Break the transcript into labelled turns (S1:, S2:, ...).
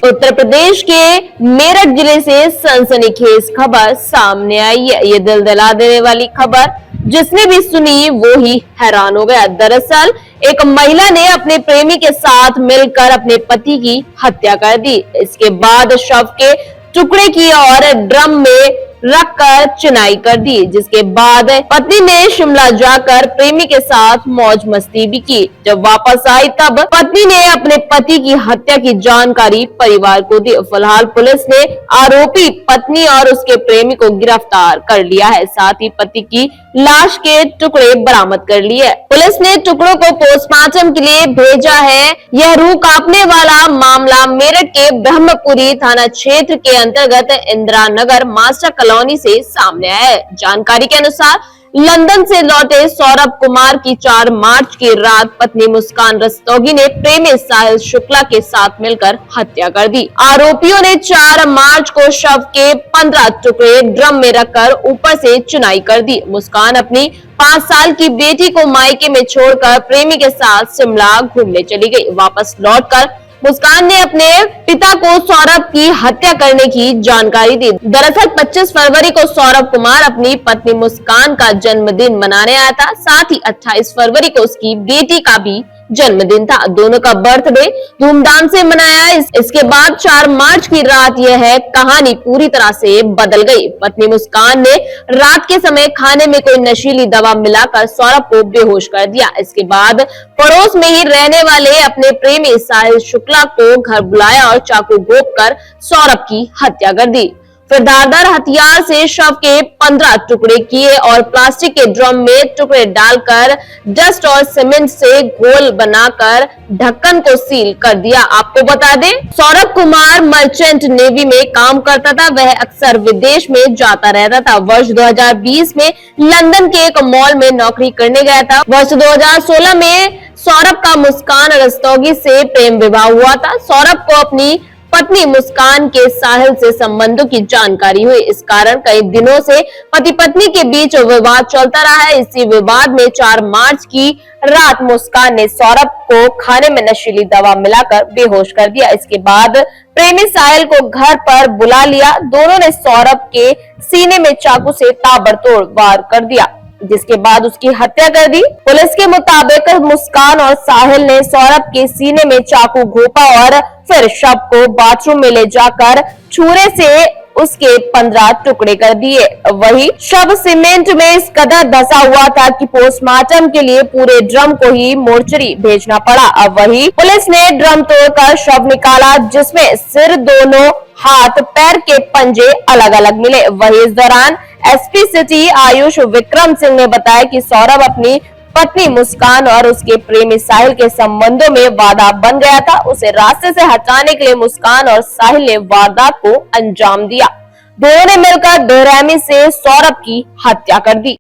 S1: उत्तर प्रदेश के मेरठ जिले से सनसनीखेज खबर सामने आई है। ये दिल दिला देने वाली खबर जिसने भी सुनी वो ही हैरान हो गया। दरअसल एक महिला ने अपने प्रेमी के साथ मिलकर अपने पति की हत्या कर दी। इसके बाद शव के टुकड़े की और ड्रम में रखकर चिनाई कर दी, जिसके बाद पत्नी ने शिमला जाकर प्रेमी के साथ मौज मस्ती भी की। जब वापस आई तब पत्नी ने अपने पति की हत्या की जानकारी परिवार को दी। फिलहाल पुलिस ने आरोपी पत्नी और उसके प्रेमी को गिरफ्तार कर लिया है। साथ ही पति की लाश के टुकड़े बरामद कर लिए। पुलिस ने टुकड़ों को पोस्टमार्टम के लिए भेजा है। यह रूह कांपने वाला मामला मेरठ के ब्रह्मपुरी थाना क्षेत्र के अंतर्गत इंदिरा नगर मास्टर कॉलोनी से सामने आया है। जानकारी के अनुसार लंदन से लौटे सौरभ कुमार की 4 मार्च की रात पत्नी मुस्कान रस्तोगी ने प्रेमी साहिल शुक्ला के साथ मिलकर हत्या कर दी। आरोपियों ने 4 मार्च को शव के 15 टुकड़े ड्रम में रखकर ऊपर से चुनाई कर दी। मुस्कान अपनी 5 साल की बेटी को मायके में छोड़कर प्रेमी के साथ शिमला घूमने चली गई। वापस लौटकर मुस्कान ने अपने पिता को सौरभ की हत्या करने की जानकारी दी। दरअसल 25 फरवरी को सौरभ कुमार अपनी पत्नी मुस्कान का जन्मदिन मनाने आया था। साथ ही 28 फरवरी को उसकी बेटी का भी जन्मदिन था। दोनों का बर्थडे धूमधाम से मनाया। इसके बाद 4 मार्च की रात यह कहानी पूरी तरह से बदल गई। पत्नी मुस्कान ने रात के समय खाने में कोई नशीली दवा मिलाकर सौरभ को बेहोश कर दिया। इसके बाद पड़ोस में ही रहने वाले अपने प्रेमी साहिल शुक्ला को घर बुलाया और चाकू घोंपकर सौरभ की हत्या कर दी। फिर धारदार हथियार से शव के 15 टुकड़े किए और प्लास्टिक के ड्रम में टुकड़े डालकर डस्ट और सीमेंट से घोल बनाकर ढक्कन को सील कर दिया। आपको बता दें, सौरभ कुमार मर्चेंट नेवी में काम करता था। वह अक्सर विदेश में जाता रहता था। वर्ष 2020 में लंदन के एक मॉल में नौकरी करने गया था। वर्ष 2016 में सौरभ का मुस्कान रस्तोगी से प्रेम विवाह हुआ था। सौरभ को अपनी पत्नी मुस्कान के साहिल से संबंधों की जानकारी हुई। इस कारण कई दिनों से पति पत्नी के बीच विवाद चलता रहा है। इसी विवाद में 4 मार्च की रात मुस्कान ने सौरभ को खाने में नशीली दवा मिलाकर बेहोश कर दिया। इसके बाद प्रेमी साहिल को घर पर बुला लिया। दोनों ने सौरभ के सीने में चाकू से ताबड़तोड़ वार कर दिया, जिसके बाद उसकी हत्या कर दी। पुलिस के मुताबिक मुस्कान और साहिल ने सौरभ के सीने में चाकू घोंपा और फिर शव को बाथरूम में ले जाकर छुरे से उसके 15 टुकड़े कर दिए। वही शव सीमेंट में इस कदर धंसा हुआ था कि पोस्टमार्टम के लिए पूरे ड्रम को ही मोर्चरी भेजना पड़ा। अब वही पुलिस ने ड्रम तोड़कर शव निकाला, जिसमें सिर, दोनों हाथ, पैर के पंजे अलग अलग मिले। वही इस दौरान एसपी सिटी आयुष विक्रम सिंह ने बताया कि सौरभ अपनी पत्नी मुस्कान और उसके प्रेमी साहिल के संबंधों में वादा बन गया था। उसे रास्ते से हटाने के लिए मुस्कान और साहिल ने वारदात को अंजाम दिया। दोनों ने मिलकर बेरहमी से सौरभ की हत्या कर दी।